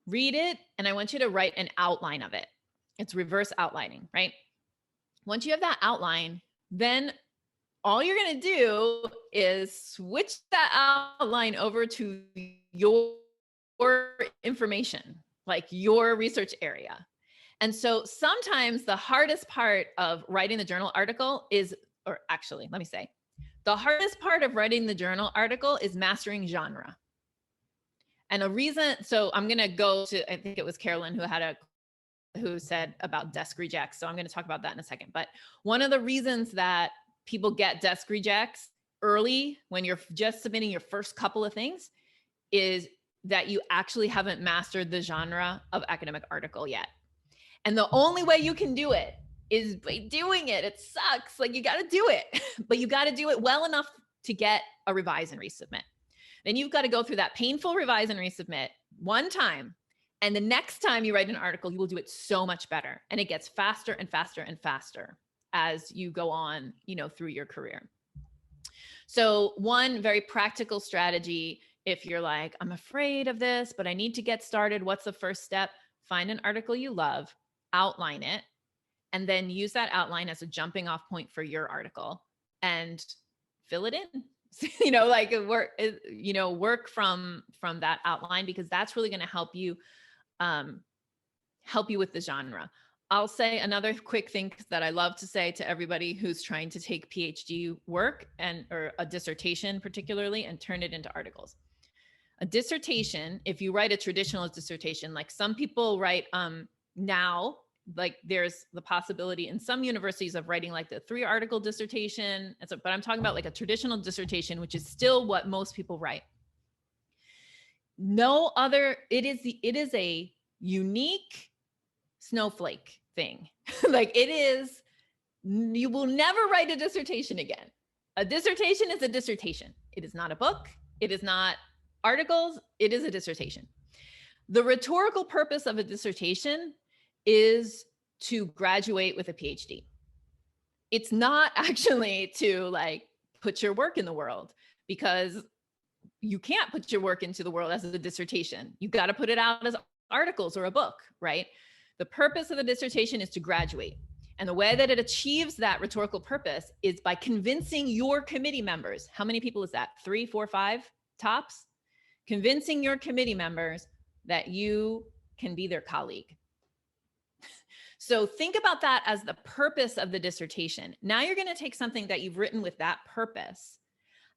[SPEAKER 2] Read it, and I want you to write an outline of it. It's reverse outlining, right? Once you have that outline, then all you're going to do is switch that outline over to your information, like your research area. And so sometimes the hardest part of writing the journal article is, or actually, let me say, the hardest part of writing the journal article is mastering genre. And a reason, so I'm going to go to, I think it was Carolyn who said about desk rejects. So I'm going to talk about that in a second. But one of the reasons that people get desk rejects early when you're just submitting your first couple of things is that you actually haven't mastered the genre of academic article yet. And the only way you can do it is by doing it. It sucks. Like you got to do it, but you got to do it well enough to get a revise and resubmit. Then you've got to go through that painful revise and resubmit one time. And the next time you write an article, you will do it so much better. And it gets faster and faster and faster as you go on, through your career. So one very practical strategy, if you're like, I'm afraid of this, but I need to get started. What's the first step? Find an article you love, outline it, and then use that outline as a jumping off point for your article and fill it in. Work from that outline, because that's really going to help you with the genre. I'll say another quick thing that I love to say to everybody who's trying to take PhD work or a dissertation particularly and turn it into articles. A dissertation, if you write a traditional dissertation, like some people write now, like there's the possibility in some universities of writing like the 3-article dissertation. But I'm talking about like a traditional dissertation, which is still what most people write. It is a unique snowflake thing. Like you will never write a dissertation again. A dissertation is a dissertation. It is not a book. It is not articles. It is a dissertation. The rhetorical purpose of a dissertation is to graduate with a PhD. It's not actually to like put your work in the world, because you can't put your work into the world as a dissertation. You got to put it out as articles or a book, right? The purpose of the dissertation is to graduate. And the way that it achieves that rhetorical purpose is by convincing your committee members. How many people is that? 3, 4, 5 tops? Convincing your committee members that you can be their colleague. So think about that as the purpose of the dissertation. Now you're going to take something that you've written with that purpose,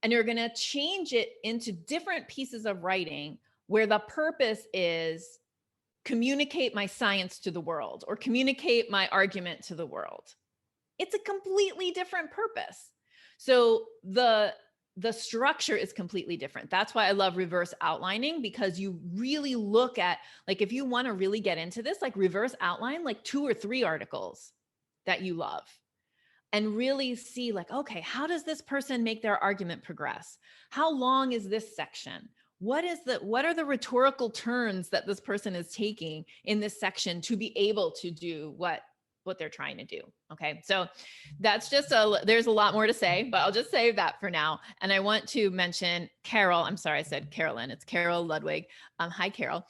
[SPEAKER 2] and you're going to change it into different pieces of writing where the purpose is communicate my science to the world or communicate my argument to the world. It's a completely different purpose. So the structure is completely different. That's why I love reverse outlining, because you really look at, like, if you want to really get into this, like reverse outline, like 2 or 3 articles that you love and really see like, okay, how does this person make their argument progress? How long is this section? What are the rhetorical turns that this person is taking in this section to be able to do what they're trying to do? Okay. So that's just there's a lot more to say, but I'll just save that for now. And I want to mention Carol. I'm sorry, I said Carolyn. It's Carol Ludwig. Hi, Carol.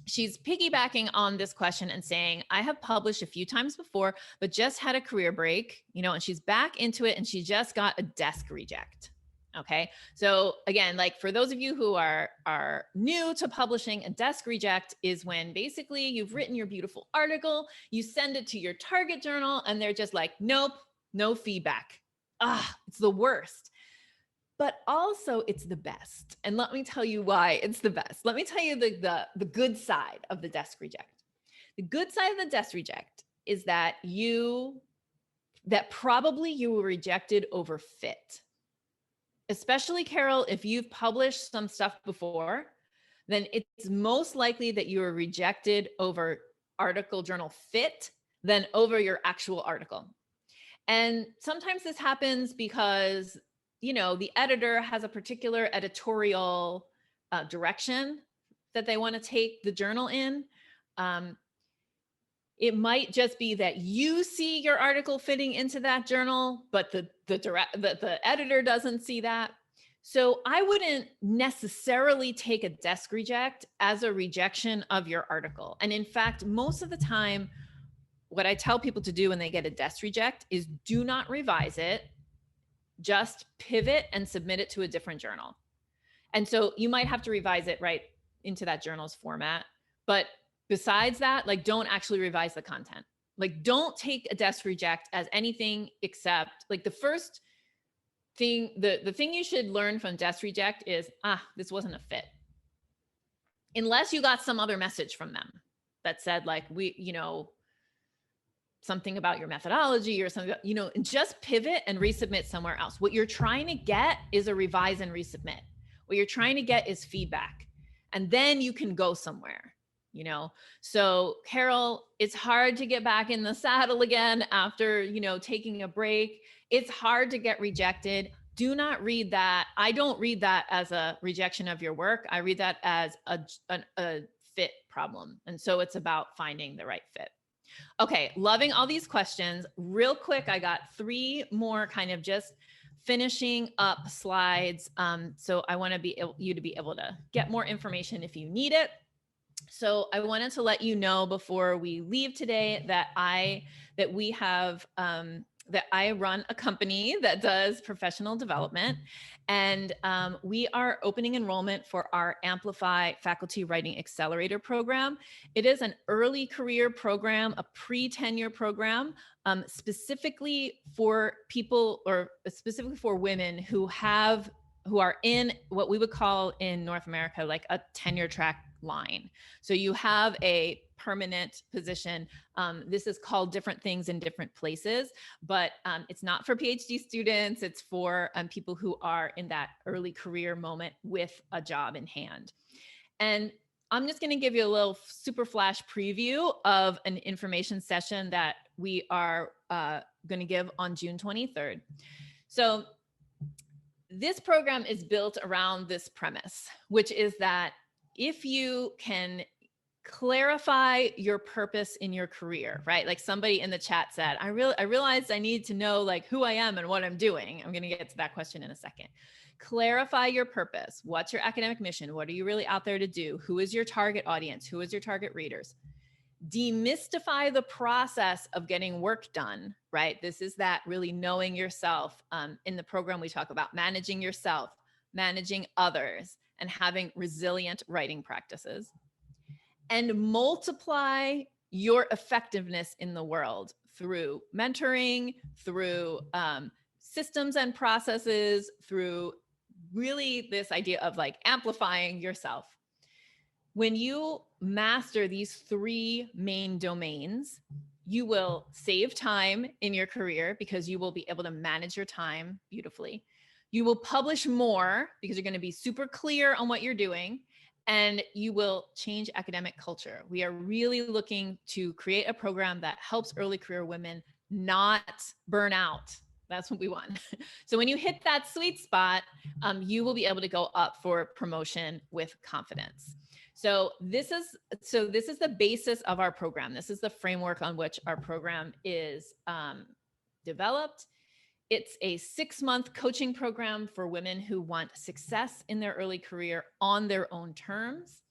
[SPEAKER 2] She's piggybacking on this question and saying, I have published a few times before, but just had a career break, and she's back into it and she just got a desk reject. Okay. So again, like for those of you who are new to publishing, a desk reject is when basically you've written your beautiful article, you send it to your target journal, and they're just like, nope, no feedback. It's the worst. But also it's the best. And let me tell you why it's the best. Let me tell you the good side of the desk reject. The good side of the desk reject is that probably you were rejected over fit. Especially, Carol, if you've published some stuff before, then it's most likely that you were rejected over article journal fit than over your actual article. And sometimes this happens because, the editor has a particular editorial direction that they want to take the journal in. It might just be that you see your article fitting into that journal, but the editor doesn't see that. So I wouldn't necessarily take a desk reject as a rejection of your article. And in fact, most of the time, what I tell people to do when they get a desk reject is do not revise it, just pivot and submit it to a different journal. And so you might have to revise it right into that journal's format, but besides that, like, don't actually revise the content. Like, don't take a desk reject as anything except, like, the first thing, the thing you should learn from desk reject is, this wasn't a fit. Unless you got some other message from them that said, like, something about your methodology or something, and just pivot and resubmit somewhere else. What you're trying to get is a revise and resubmit. What you're trying to get is feedback. And then you can go somewhere. So Carol, it's hard to get back in the saddle again after, taking a break. It's hard to get rejected. Do not read that. I don't read that as a rejection of your work. I read that as a fit problem. And so it's about finding the right fit. Okay. Loving all these questions. Real quick, I got 3 more kind of just finishing up slides. So I want you to be able to get more information if you need it. So I wanted to let you know before we leave today that I run a company that does professional development, and we are opening enrollment for our Amplify Faculty Writing Accelerator program. It is an early career program, a pre-tenure program, specifically for people, or specifically for women who are in what we would call in North America like a tenure track line. So you have a permanent position. This is called different things in different places, but it's not for PhD students. It's for people who are in that early career moment with a job in hand. And I'm just going to give you a little super flash preview of an information session that we are going to give on June 23rd. So this program is built around this premise, which is that if you can clarify your purpose in your career, right? Like somebody in the chat said, I realized I need to know like who I am and what I'm doing. I'm going to get to that question in a second. Clarify your purpose. What's your academic mission? What are you really out there to do? Who is your target audience? Who is your target readers? Demystify the process of getting work done, right? This is that really knowing yourself. In the program, we talk about managing yourself, managing others, and having resilient writing practices. And multiply your effectiveness in the world through mentoring, through systems and processes, through really this idea of like amplifying yourself. When you master these three main domains, you will save time in your career because you will be able to manage your time beautifully. You will publish more because you're going to be super clear on what you're doing, and you will change academic culture. We are really looking to create a program that helps early career women not burn out. That's what we want. So when you hit that sweet spot, you will be able to go up for promotion with confidence. So this is the basis of our program. This is the framework on which our program is developed. It's a 6-month coaching program for women who want success in their early career on their own terms.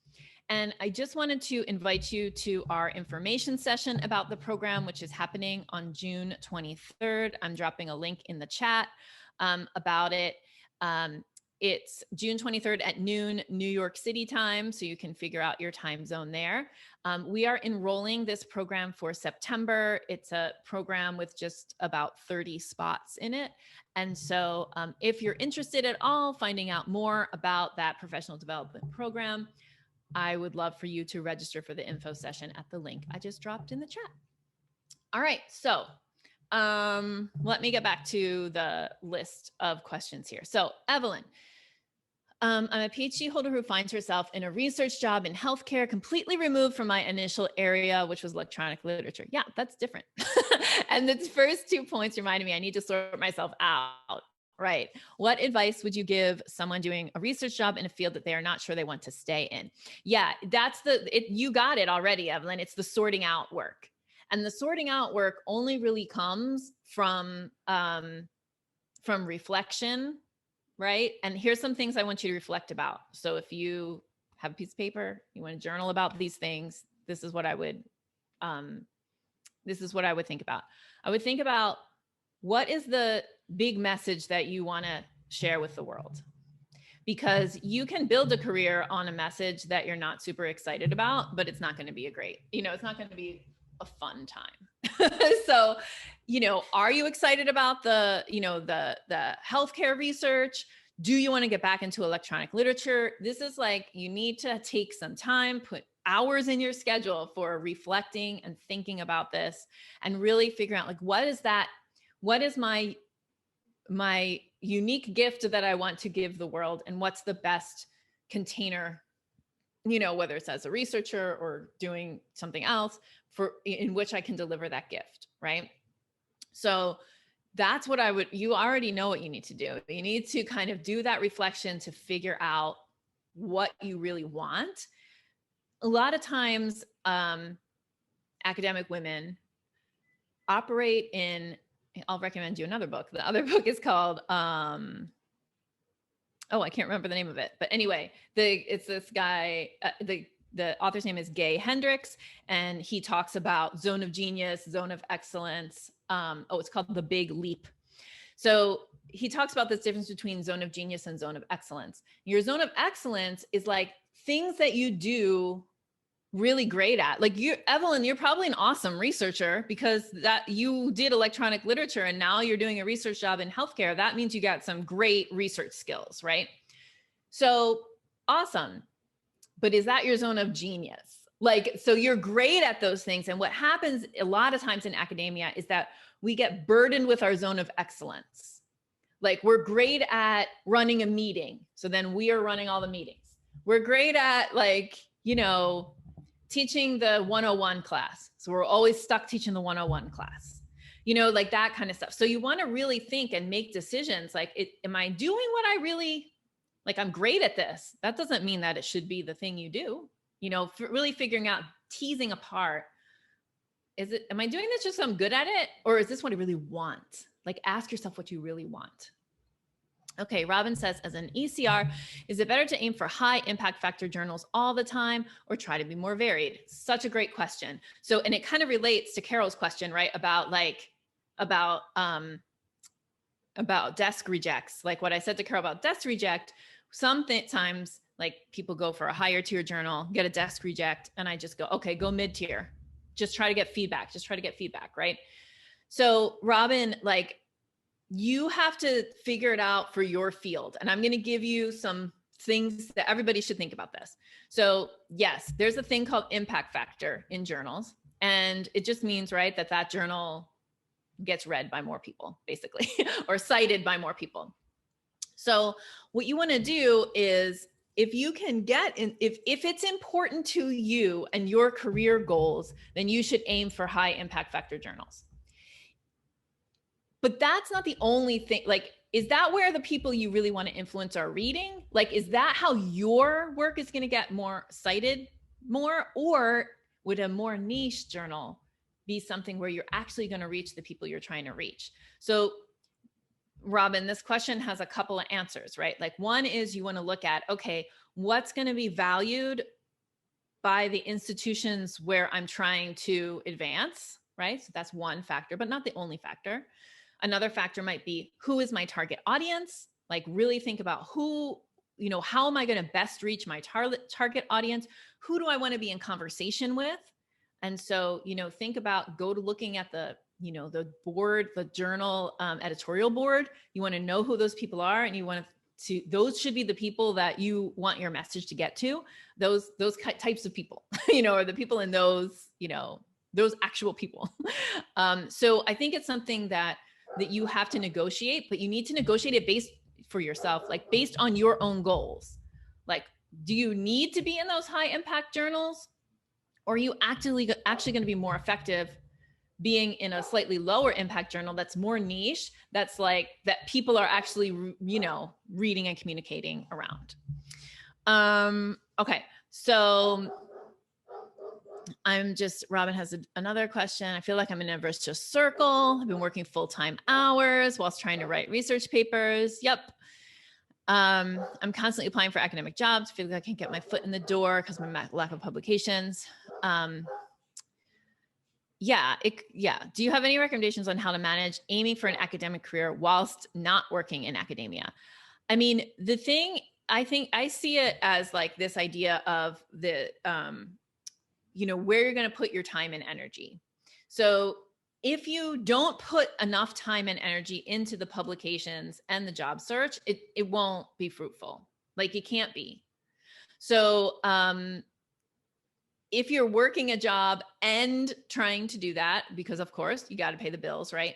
[SPEAKER 2] And I just wanted to invite you to our information session about the program, which is happening on June 23rd. I'm dropping a link in the chat about it. It's June 23rd at noon, New York City time, so you can figure out your time zone there. We are enrolling this program for September. It's a program with just about 30 spots in it. And so if you're interested at all finding out more about that professional development program, I would love for you to register for the info session at the link I just dropped in the chat. All right, so let me get back to the list of questions here. So Evelyn, I'm a PhD holder who finds herself in a research job in healthcare, completely removed from my initial area, which was electronic literature. Yeah, that's different. And the first 2 points reminded me I need to sort myself out. Right. What advice would you give someone doing a research job in a field that they are not sure they want to stay in? Yeah, that's you got it already, Evelyn. It's the sorting out work. And the sorting out work only really comes from reflection, right? And here's some things I want you to reflect about. So if you have a piece of paper, you want to journal about these things, this is what I would think about. I would think about, what is the big message that you want to share with the world? Because you can build a career on a message that you're not super excited about, but it's not going to be it's not going to be a fun time. So, are you excited about the healthcare research? Do you want to get back into electronic literature? This is like, you need to take some time, put hours in your schedule for reflecting and thinking about this, and really figure out like, what is my unique gift that I want to give the world, and what's the best container, whether it's as a researcher or doing something else, in which I can deliver that gift, right? So that's what you already know what you need to do. You need to kind of do that reflection to figure out what you really want. A lot of times, academic women operate in, I'll recommend you another book. The other book is called, I can't remember the name of it, but anyway, it's this guy, the author's name is Gay Hendricks, and he talks about zone of genius, zone of excellence. It's called The Big Leap. So he talks about this difference between zone of genius and zone of excellence. Your zone of excellence is like things that you do really great at. Like Evelyn, you're probably an awesome researcher because that you did electronic literature and now you're doing a research job in healthcare. That means you got some great research skills, right? So awesome. But is that your zone of genius? Like, so you're great at those things. And what happens a lot of times in academia is that we get burdened with our zone of excellence. Like, we're great at running a meeting. So then we are running all the meetings. We're great at teaching the 101 class. So we're always stuck teaching the 101 class. you know, like that kind of stuff. So you want to really think and make decisions like, am I doing what I really, like, I'm great at this. That doesn't mean that it should be the thing you do, you know, really figuring out, teasing apart, am I doing this just so I'm good at it? Or is this what I really want? Like, ask yourself what you really want. Okay, Robin says, as an ECR, is it better to aim for high impact factor journals all the time or try to be more varied? Such a great question. So, and it kind of relates to Carol's question, right? About desk rejects. Like what I said to Carol about desk reject, sometimes like people go for a higher tier journal, get a desk reject, and I just go, okay, go mid-tier. Just try to get feedback. Right? So Robin, like, you have to figure it out for your field. And I'm going to give you some things that everybody should think about this. So yes, there's a thing called impact factor in journals. And it just means, right, that journal gets read by more people, basically, or cited by more people. So what you want to do is, if you can get in, if it's important to you and your career goals, then you should aim for high impact factor journals. But that's not the only thing. Like, is that where the people you really want to influence are reading? Like, is that how your work is going to get more cited more? Or would a more niche journal be something where you're actually going to reach the people you're trying to reach? So Robin, this question has a couple of answers, right? Like, one is you want to look at, okay, what's going to be valued by the institutions where I'm trying to advance, right? So that's one factor, but not the only factor. Another factor might be, who is my target audience? Like, really think about who, you know, how am I going to best reach my target audience? Who do I want to be in conversation with? And so, you know, think about, go to looking at the, you know, the board, the journal editorial board. You want to know who those people are, and you want to, those should be the people that you want your message to get to. Those types of people, you know, are the people in those, you know, those actual people. So I think it's something that you have to negotiate, but you need to negotiate it based for yourself, like based on your own goals. Like, do you need to be in those high impact journals? Or are you actually going to be more effective being in a slightly lower impact journal that's more niche, that's like, that people are actually, you know, reading and communicating around? Okay. So Robin has another question. I feel like I'm in a vicious circle. I've been working full-time hours whilst trying to write research papers. Yep. I'm constantly applying for academic jobs. I feel like I can't get my foot in the door because of my lack of publications. Yeah. Do you have any recommendations on how to manage aiming for an academic career whilst not working in academia? I mean, the thing, I think I see it as like this idea of the, you know, where you're going to put your time and energy. So if you don't put enough time and energy into the publications and the job search, it won't be fruitful. Like, it can't be. So if you're working a job and trying to do that, because of course you got to pay the bills, right?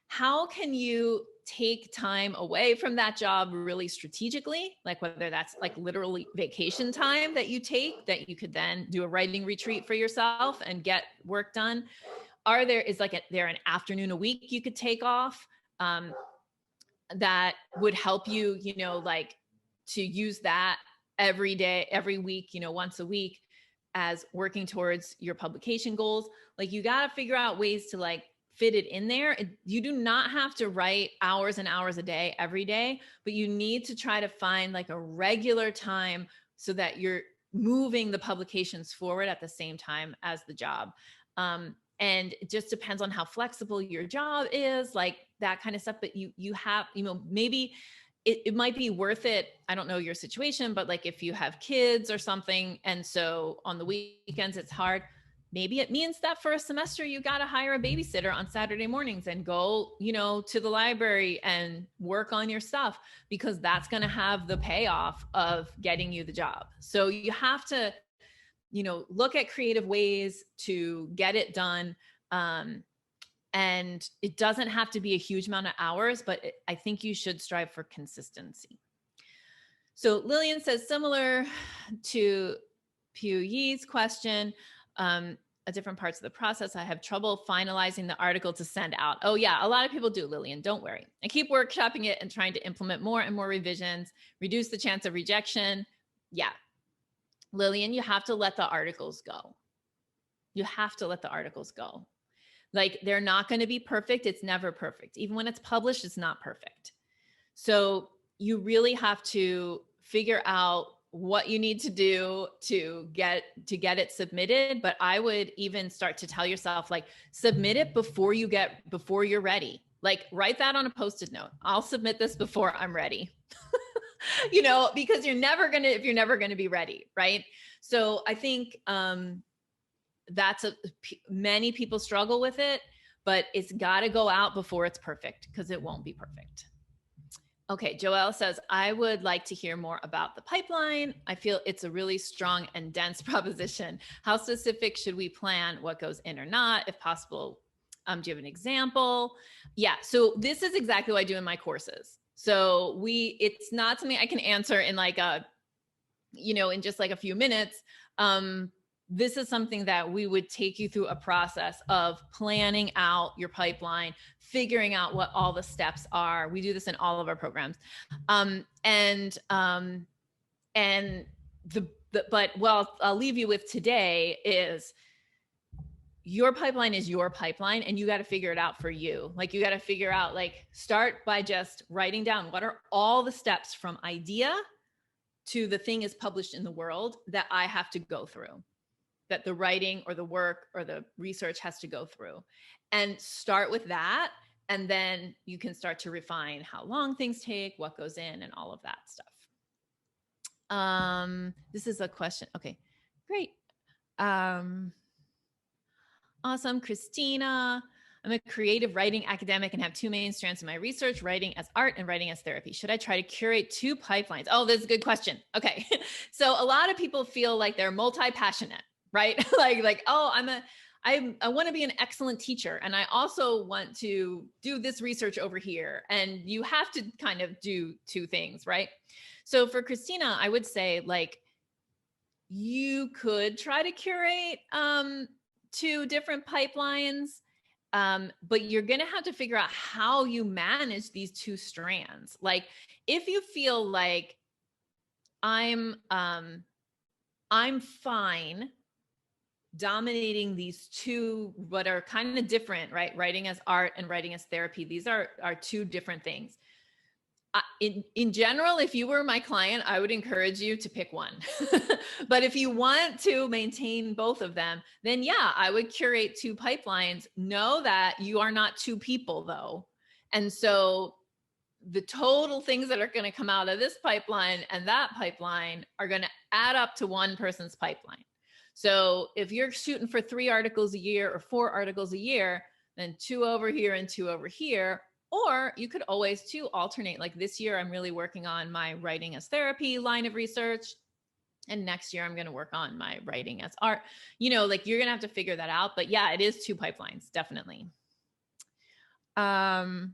[SPEAKER 2] How can you take time away from that job really strategically? Like, whether that's like literally vacation time that you take, that you could then do a writing retreat for yourself and get work done. Is there an afternoon a week you could take off that would help you, you know, like to use that every day, every week, you know, once a week, as working towards your publication goals? Like, you got to figure out ways to like fit it in there. You do not have to write hours and hours a day every day, but you need to try to find like a regular time so that you're moving the publications forward at the same time as the job. And it just depends on how flexible your job is, like that kind of stuff. But you have, you know, maybe it might be worth it. I don't know your situation, but like if you have kids or something, and so on the weekends it's hard, maybe it means that for a semester you got to hire a babysitter on Saturday mornings and go, you know, to the library and work on your stuff, because that's going to have the payoff of getting you the job. So you have to, you know, look at creative ways to get it done. And it doesn't have to be a huge amount of hours, but I think you should strive for consistency. So Lillian says, similar to Pu Yi's question, different parts of the process. I have trouble finalizing the article to send out. Oh yeah, a lot of people do, Lillian, don't worry. I keep workshopping it and trying to implement more and more revisions, reduce the chance of rejection. Yeah, Lillian, you have to let the articles go. You have to let the articles go. Like, they're not going to be perfect. It's never perfect. Even when it's published, it's not perfect. So you really have to figure out what you need to do to get it submitted. But I would even start to tell yourself, like, submit it before you're ready. Like, write that on a Post-it note. I'll submit this before I'm ready. You know, because if you're never going to be ready. Right. So I think, many people struggle with it, but it's got to go out before it's perfect, because it won't be perfect. Okay, Joelle says, I would like to hear more about the pipeline. I feel it's a really strong and dense proposition. How specific should we plan? What goes in or not? If possible, do you have an example? Yeah, so this is exactly what I do in my courses. So it's not something I can answer in like in just like a few minutes. This is something that we would take you through a process of planning out your pipeline, figuring out what all the steps are. We do this in all of our programs. But what I'll leave you with today is your pipeline is your pipeline, and you got to figure it out for you. Like, you got to figure out, like, start by just writing down what are all the steps from idea to the thing is published in the world that I have to go through, that the writing or the work or the research has to go through, and start with that. And then you can start to refine how long things take, what goes in, and all of that stuff. This is a question. Okay, great. Awesome. Christina, I'm a creative writing academic and have two main strands in my research, writing as art and writing as therapy. Should I try to curate two pipelines? Oh, that's a good question. Okay. So a lot of people feel like they're multi-passionate, right? like, oh, I want to be an excellent teacher, and I also want to do this research over here. And you have to kind of do two things, right? So for Christina, I would say, like, you could try to curate two different pipelines, but you're going to have to figure out how you manage these two strands. Like, if you feel like I'm fine dominating these two, but are kind of different, right? Writing as art and writing as therapy. These are two different things. In general, if you were my client, I would encourage you to pick one. But if you want to maintain both of them, then yeah, I would curate two pipelines. Know that you are not two people, though. And so the total things that are going to come out of this pipeline and that pipeline are going to add up to one person's pipeline. So if you're shooting for 3 articles a year or 4 articles a year, then 2 over here and 2 over here. Or you could always too alternate. Like, this year, I'm really working on my writing as therapy line of research. And next year, I'm going to work on my writing as art. Like, you're going to have to figure that out. But yeah, it is 2 pipelines, definitely. Itzum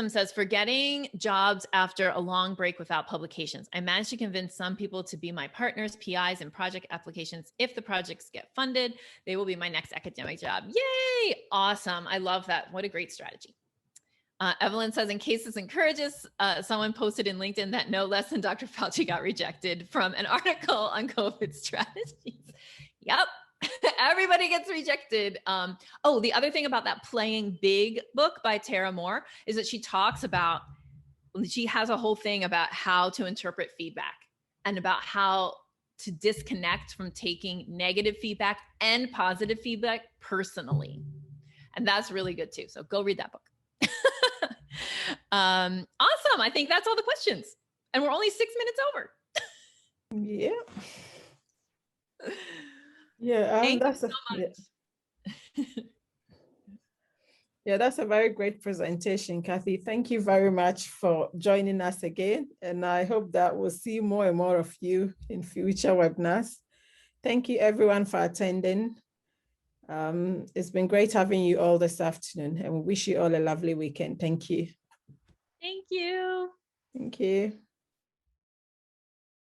[SPEAKER 2] says, for getting jobs after a long break without publications, I managed to convince some people to be my partners, PIs, in project applications. If the projects get funded, they will be my next academic job. Yay! Awesome. I love that. What a great strategy. Evelyn says, in case this encourages, someone posted in LinkedIn that no less than Dr. Fauci got rejected from an article on COVID strategies. Yep. Everybody gets rejected. Oh, the other thing about that Playing Big book by Tara Moore is that she has a whole thing about how to interpret feedback and about how to disconnect from taking negative feedback and positive feedback personally. And that's really good too. So go read that book. Awesome. I think that's all the questions. And we're only 6 minutes over.
[SPEAKER 1] Yeah. Yeah,
[SPEAKER 2] Thank
[SPEAKER 1] that's
[SPEAKER 2] you so much.
[SPEAKER 1] Yeah, that's a very great presentation, Kathy. Thank you very much for joining us again. And I hope that we'll see more and more of you in future webinars. Thank you everyone for attending. It's been great having you all this afternoon, and we wish you all a lovely weekend. Thank you.
[SPEAKER 2] Thank you.
[SPEAKER 1] Thank you.